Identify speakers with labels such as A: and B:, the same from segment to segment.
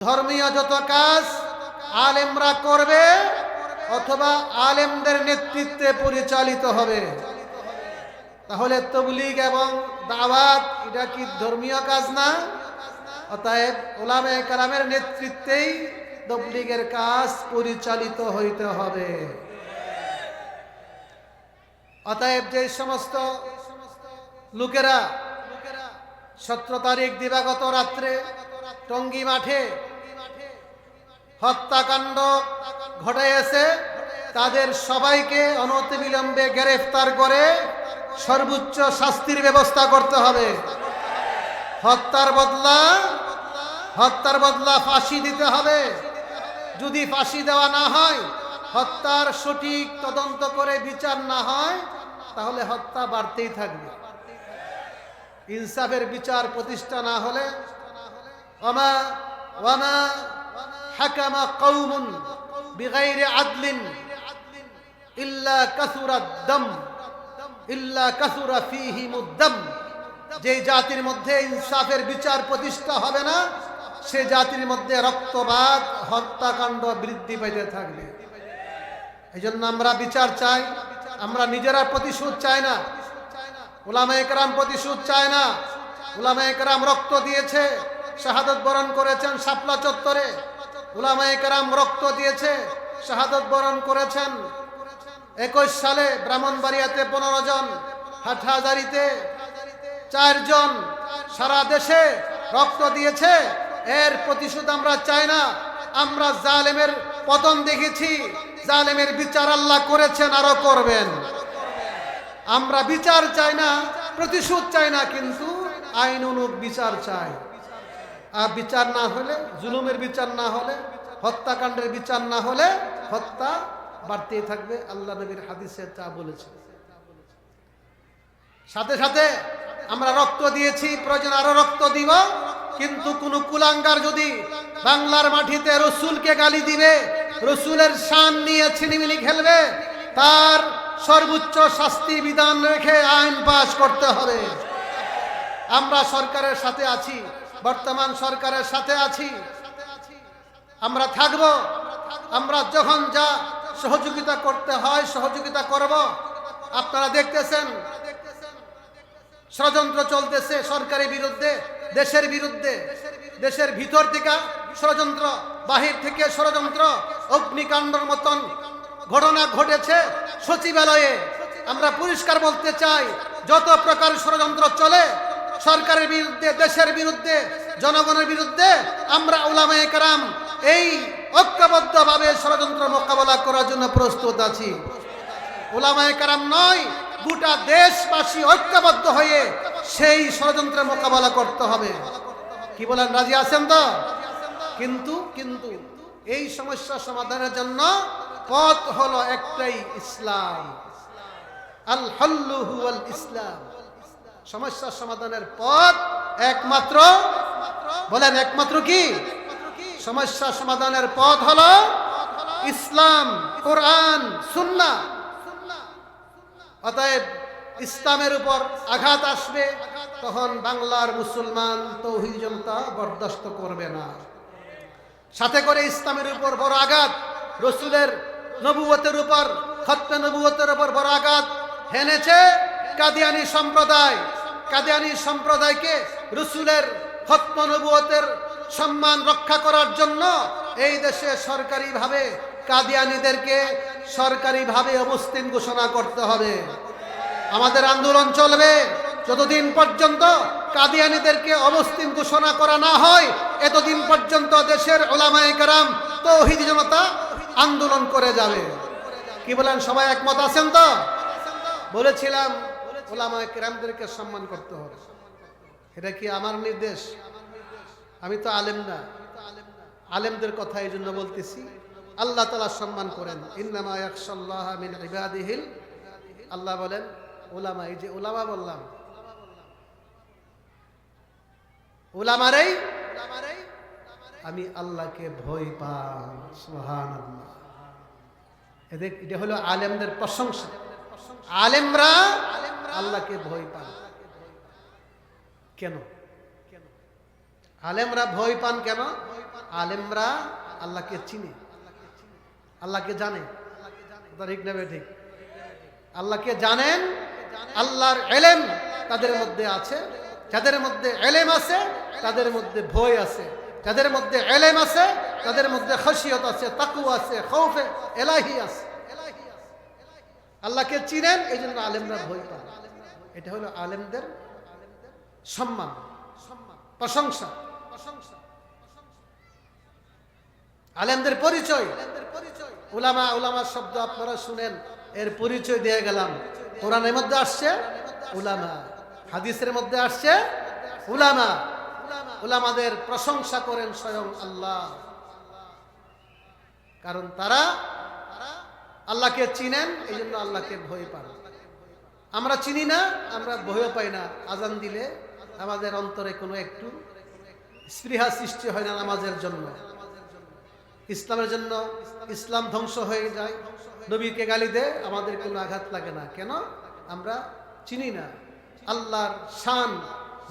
A: ধর্মীয় যত কাজ আলেমরা করবে অথবা আলেমদের নেতৃত্বে পরিচালিত হবে। তাহলে তাবলীগ এবং দাওয়াত এটা কি ধর্মীয় কাজ না? অতএব উলামায়ে কেরামের নেতৃত্বেই তাবলীগের কাজ পরিচালিত হইতে হবে। অতএব যে সমস্ত লোকেরা 17 তারিখ দিবাগত রাত্রে টঙ্গী মাঠে হত্যাকাণ্ড ঘটাইয়াছে, তাদের সবাইকে অনতিবিলম্বে গ্রেফতার করে সর্বোচ্চ শাস্তির ব্যবস্থা করতে হবে। হত্যার বদলা ফাঁসি দিতে হবে। যদি ফাঁসি দেওয়া না হয়, হত্যার সঠিক তদন্ত করে বিচার না হয়, তাহলে হত্যা বাড়তেই থাকবে। ইনসাফের বিচার প্রতিষ্ঠা না হলে ওয়ামা হাকামা কওমুন বিগাইরি আদলিন ইল্লা কাসুরা ফীহিমুদ দাম। যে জাতির মধ্যে ইনসাফের বিচার প্রতিষ্ঠা হবে না, সে জাতির মধ্যে রক্তপাত, হত্যাকাণ্ড বৃদ্ধি পেতে থাকবে। এই জন্য আমরা বিচার চাই। আমরা নিজেরা প্রতিশোধ চাই না, উলামায়ে কেরাম প্রতিশোধ চায় না। উলামায়ে কেরাম রক্ত দিয়েছে, শাহাদত বরণ করেছেন শাপলা চত্বরে। উলামায়ে কেরাম রক্ত দিয়েছে, শাহাদত বরণ করেছেন 21 সালে ব্রাহ্মণবাড়িয়াতে 15 জন, হাটহাজারীতে 4 জন, সারা দেশে রক্ত দিয়েছে। এর প্রতিশোধ আমরা চাই না। আমরা জালেমের পতন দেখেছি, জালেমের বিচার আল্লাহ করেছেন, আরো করবেন। আমরা বিচার চাই না, প্রতিশোধ চাই না, কিন্তু আইনানুগ বিচার চাই। আর বিচার না হলে, জুলুমের বিচার না হলে, হত্যাকাণ্ডের বিচার না হলে হত্যা বাড়তেই থাকবে। আল্লাহ নবীর হাদিসে তা বলেছেন। সাথে সাথে আমরা রক্ত দিয়েছি, প্রয়োজন আরো রক্ত দিব। কিন্তু কোন কুলাঙ্গার যদি বাংলার মাটিতে রসুলকে গালি দিবে, রসুলের শান নিয়ে ছিনিমিনি খেলবে, তার সর্বোচ্চ শাস্তি বিধান রেখে আইন পাশ করতে হবে। আমরা সরকারের সাথে আছি, বর্তমান সরকারের সাথে আছি, আমরা থাকব। আমরা যখন যা সহযোগিতা করতে হয় সহযোগিতা করব। আপনারা দেখতেছেন ষড়যন্ত্র চলতেছে সরকারের বিরুদ্ধে, দেশের বিরুদ্ধে। দেশের ভিতর থেকে ষড়যন্ত্র, বাহির থেকে ষড়যন্ত্র, অগ্নিকাণ্ডের মতন ঘটনা ঘটেছে সচিবালয়ে। আমরা পরিষ্কার বলতে চাই, যত প্রকার ষড়যন্ত্র চলে সরকারের বিরুদ্ধে, দেশের বিরুদ্ধে, জনগণের বিরুদ্ধে, আমরা উলামায়ে কেরাম এই ঐক্যবদ্ধভাবে ষড়যন্ত্র মোকাবেলা করার জন্য প্রস্তুত আছি। উলামায়ে কেরাম নয়, গোটা দেশবাসী ঐক্যবদ্ধ হয়ে সেই ষড়যন্ত্রের মোকাবেলা করতে হবে। কি বলেন, রাজি আছেন তো? কিন্তু এই সমস্যা সমাধানের জন্য পথ হলো একটাই, ইসলাম। আল হাল্লু হুয়াল ইসলাম। সমস্যা সমাধানের পথ একমাত্র, বলেন একমাত্র কি? সমস্যা সমাধানের পথ হলো ইসলাম, কোরআন, সুন্নাহ। অতএব ইসলামের উপর আঘাত আসবে, তখন বাংলার মুসলমান তৌহিদ জনতা বরদাস্ত করবে না। সাথে করে ইসলামের উপর বড় আঘাত, রসুলের নবুয়তের উপর, খতমে নবুয়তের উপর বড় আঘাত হেনেছে কাদিয়ানী সম্প্রদায়। কাদিয়ানী সম্প্রদায়কে রসুলের খতমে নবুয়তের সম্মান রক্ষা করার জন্য এই দেশে সরকারিভাবে কাদিয়ানীদেরকে সরকারিভাবে অমুসলিম ঘোষণা করতে হবে। আমাদের আন্দোলন চলবে যতদিন পর্যন্ত কাদিয়ানীদেরকে অমুসলিম ঘোষণা করা না হয়, এতদিন পর্যন্ত দেশের উলামায়ে কেরাম তৌহিদি জনতা আন্দোলন করে যাবে। কি বলেন, সবাই একমত আছেন তো? বলেছিলাম উলামায়ে কেরামদেরকে সম্মান করতে হবে। এটা কি আমার নির্দেশ? আমি তো আলেম না, আলেমদের কথা এই জন্য বলতেছি। আল্লাহ তাআলা সম্মান করেন, ইন্নামা ইয়াখশাল্লাহা মিন ইবাদিহিল। আল্লাহ বলেন উলামা, এই যে উলামা বললাম, উলামারেই আমি আল্লাহকে ভয় পাই। সুবহানাল্লাহ। এটা হলো আলেমদের প্রশংসা। আলেমরা আল্লাহকে ভয় পায়। কেন? আলেমরা ভয় পান কেন? আলেমরা আল্লাহকে চিনে, আল্লাহকে জানে। ঠিক না ঠিক? আল্লাহকে জানেন, আল্লাহর এলেম তাদের মধ্যে আছে। যাদের মধ্যে এলেম আছে তাদের মধ্যে ভয় আছে, যাদের মধ্যে এলেম আছে তাদের মধ্যে খশিয়ত আছে, তাকওয়া আছে, খৌফে এলাহি আছে। আল্লাহকে চিনেন, এই জন্য আলেমরা ভয় পান। এটা হলো আলেমদের সম্মান, প্রশংসা, আলেমদের পরিচয়। উলামা, উলামা শব্দ আপনারা শুনেন, এর পরিচয় দিয়ে গেলাম। কোরআনের মধ্যে আসছে উলামা, হাদিসের মধ্যে আসছে উলামা। উলামাদের প্রশংসা করেন স্বয়ং আল্লাহ, কারণ তারা আল্লাহকে চিনেন, এই জন্য আল্লাহকে ভয় পান। আমরা চিনি না, আমরা ভয়ও পাই না। আজান দিলে আমাদের অন্তরে কোনো একটু স্পৃহা সৃষ্টি হয় না নামাজের জন্য, ইসলামের জন্য। ইসলাম ধ্বংস হয়ে যায়, নবীকে গালি দেয়, আমাদের কোনো আঘাত লাগে না। কেন? আমরা চিনি না। আল্লাহর শান,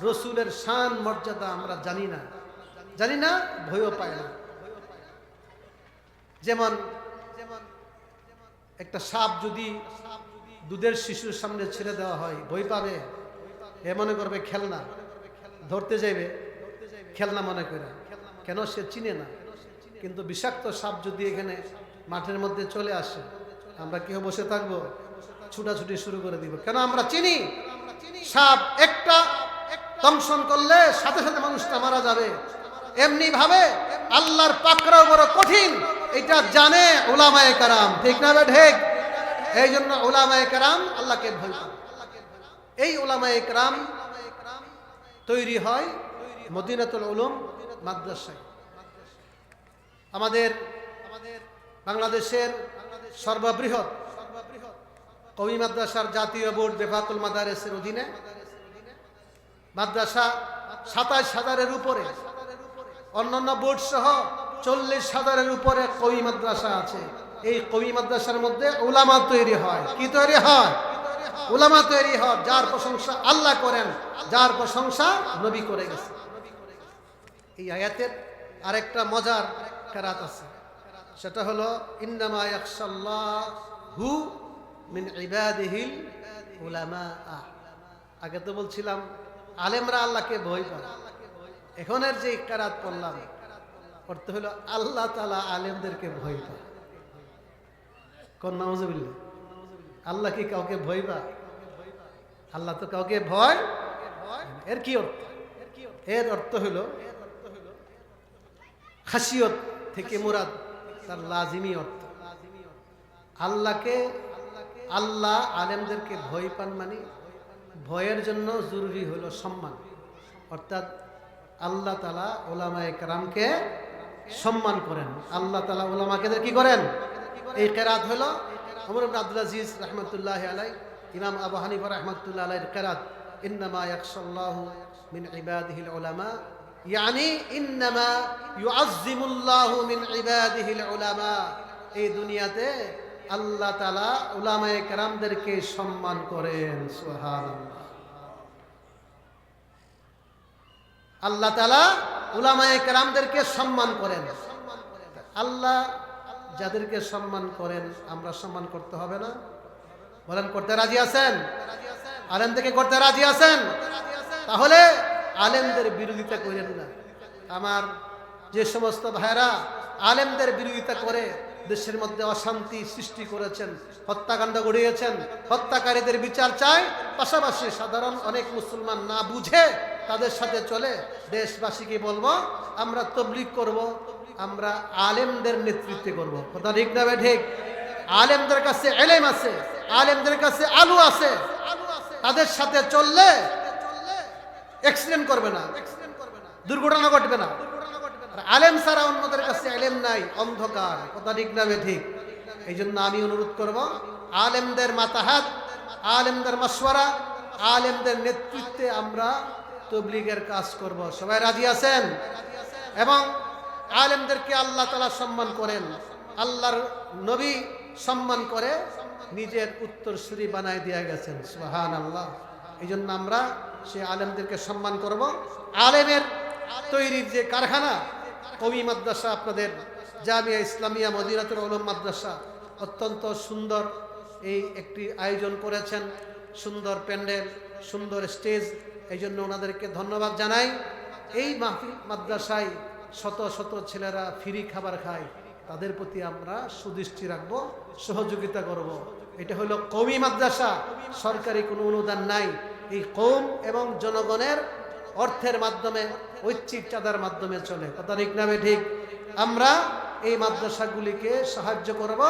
A: রসুলের শান মর্যাদা আমরা জানি না, জানি না, ভয়ও পাই না। যেমন একটা সাপ যদি দুধের শিশুর সামনে ছেড়ে দেওয়া হয়, ভয় পাবে? এ মনে করবে খেলনা, ধরতে যাইবে খেলনা মনে করে। কেন? সে চিনে না। কিন্তু বিষাক্ত সাপ যদি এখানে মাঠের মধ্যে চলে আসে, আমরা কি বসে থাকবো? ছুটাছুটি শুরু করে দিব। কেন? আমরা চিনি সাপ একটা দংশন করলে সাথে সাথে মানুষটা মারা যাবে। এমনি ভাবে আল্লাহর পাকড়াও বড় কঠিন, এটা জানে উলামায়ে কেরাম। ঠিক না ঠিক? এই জন্য উলামায়ে কেরাম আল্লাহকে ভয় পান। এই উলামায়ে কেরাম তৈরি হয় মদিনাতুল উলুম মাদ্রাসায়। আমাদের বাংলাদেশের সর্ববৃহৎ কওমি মাদ্রাসার জাতীয় বোর্ড বেফাকুল মাদারেসের অধীনে মাদ্রাসা ২৭,০০০-এর উপরে, অন্যান্য বোর্ড সহ ৪০,০০০-এর উপরে কওমি মাদ্রাসা আছে। এই কওমি মাদ্রাসার মধ্যে উলামা তৈরি হয়। কি তৈরি হয়? উলামা তৈরি হয়, যার প্রশংসা আল্লাহ করেন, যার প্রশংসা নবী করে গেছে। এই আয়াতের আরেকটা মজার কেরাত আছে, সেটা হলো ইন্নামা ইয়াখশাল্লাহু মিন ইবাদিহিল উলামা। আগে তো বলছিলাম আলেমরা আল্লাহকে ভয় পায়। এখনের যে কেরাত পড়লাম অর্থ হলো আল্লাহ তাআলা আলেমদেরকে ভয় পায়। কোন নাউজুবিল্লাহ? আল্লাহ কি কাউকে ভয় পায়? আল্লাহ তো কাউকে ভয়। এর কি অর্থ? এর অর্থ হলো খাসিয়ত থেকে মুরাদ তার লাজিমি অর্থ। আল্লাহকে, আল্লাহ আলেমদেরকে ভয় পান মানে ভয়ের জন্য জরুরি হলো সম্মান। অর্থাৎ আল্লাহ তাআলা উলামায়ে কেরামকে সম্মান করেন। আল্লাহ তাআলা উলামাকে কি করেন? এই কেরাত হলো ওমর ইবনে আব্দুল আজিজ রাহমাতুল্লাহি আলাইহি, ইমাম আবু হানিফা রাহমাতুল্লাহি আলাইহির কেরাত ইন্নামা ইয়াখশাল্লাহু মিন ইবাদিহিল উলামা, ইয়ানি ইন্নামা ইউআযযিমুল্লাহু মিন ইবাদিহিল উলামা। এই দুনিয়াতে আল্লাহ তাআলা উলামায়ে কেরামদেরকে সম্মান করেন। সুবহানাল্লাহ। আল্লাহ তাআলা উলামায়ে কেরামদেরকে সম্মান করেন। আল্লাহ যাদেরকে সম্মান করেন আমরা সম্মান করতে হবে না? বলেন, করতে রাজি আছেন? আলেমদেরকে করতে রাজি আছেন? তাহলে আলেমদের বিরোধিতা করেন না। আমার যে সমস্ত ভাইরা আলেমদের বিরোধিতা করে দেশের মধ্যে অশান্তি সৃষ্টি করেছেন, হত্যাকাণ্ড গড়িয়েছেন, হত্যাকারীদের বিচার চাই, পাশাপাশি সাধারণ অনেক মুসলমান না বুঝে তাদের সাথে চলে, দেশবাসীকে বলবো আমরা তাবলীগ করব, আমরা আলেমদের নেতৃত্বে করব। কথা ঠিক না ঠিক? আলেমদের কাছে ইলম আছে, আলেমদের কাছে আলু আছে, তাদের সাথে চললে অ্যাক্সিডেন্ট করবে না, দুর্ঘটনা ঘটবে না। আলেম ছাড়া অন্যদের কাছে ইলম নাই, অন্ধকার। কথা ঠিক না ঠিক? এই জন্য আমি অনুরোধ করব, আলেমদের মাতাহাত, আলেমদের মাশওয়ারা, আলেমদের নেতৃত্বে আমরা তাবলীগের কাজ করব। সবাই রাজি আছেন? এবং আলেমদেরকে আল্লাহ তাআলা সম্মান করেন, আল্লাহর নবী সম্মান করে নিজের উত্তরসূরি বানায় দিয়ে গেছেন। সুবহানাল্লাহ। এই জন্য আমরা সেই আলেমদেরকে সম্মান করব। তৈরির যে কারখানা, কওমি মাদ্রাসা, আপনাদের জামিয়া ইসলামিয়া মদিনাতুল উলুম মাদ্রাসা অত্যন্ত সুন্দর এই একটি আয়োজন করেছেন, সুন্দর প্যান্ডেল, সুন্দর স্টেজ, এই জন্য ওনাদেরকে ধন্যবাদ জানাই। এই মাহফিল মাদ্রাসায় শত শত ছেলেরা ফ্রি খাবার খায়, তাদের প্রতি আমরা সুদৃষ্টি রাখবো, সহযোগিতা করব। এটা হলো কওমি মাদ্রাসা, সরকারি কোনো অনুদান নাই। এই কওম এবং জনগণের অর্থের মাধ্যমে, ঐচ্ছিক চাঁদার মাধ্যমে চলে। কথা ঠিক না ঠিক? আমরা এই মাদ্রাসাগুলিকে সাহায্য করব,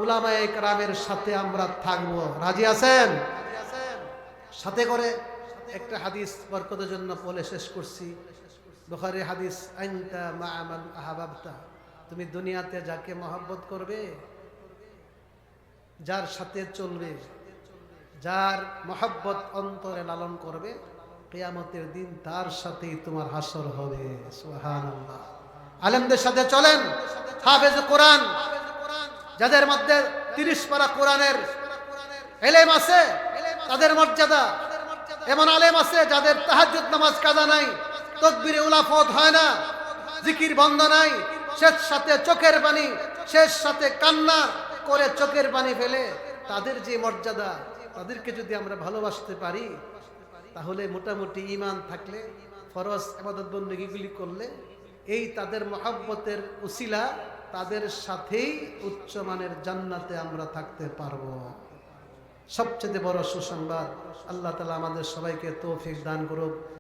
A: উলামায়ে কেরামের সাথে আমরা থাকব। রাজি আছেন? সাথে করে একটা হাদিস বরকতের জন্য বলে শেষ করছি। বুখারী হাদিস, আনতা মা মান আহাবাবতা, তুমি দুনিয়াতে যাকে মহব্বত করবে, যার সাথে চলবে, যার মহব্বত অন্তরে লালন করবে, কিয়ামতের দিন তার সাথেই তোমার হাসর হবে। সুবহানাল্লাহ। আলেমদের সাথে চলেন, হাফেজ কোরআন, যাদের মধ্যে 30 পারা কোরআনের ইলম আছে, তাদের মর্যাদা। এমন আলেম আছে যাদের তাহাজ্জুদ নামাজ কাজা নাই, তাকবীরে উলা ফত হয় না, জিকির বন্ধ নাই, শেষ সাথে চোখের পানি, শেষ সাথে কান্না করে চোখের পানি ফেলে, তাদের যে মর্যাদা, তাদেরকে যদি আমরা ভালোবাসতে পারি, তাহলে মোটামুটি ঈমান থাকলে, ফরজ ইবাদত বন্দেগীগুলি করলে, এই তাদের মহব্বতের উসিলা তাদের সাথেই উচ্চমানের জান্নাতে আমরা থাকতে পারবো। সবচেয়ে বড় সুসংবাদ, আল্লাহ তাআলা আমাদের সবাইকে তৌফিক দান করুক।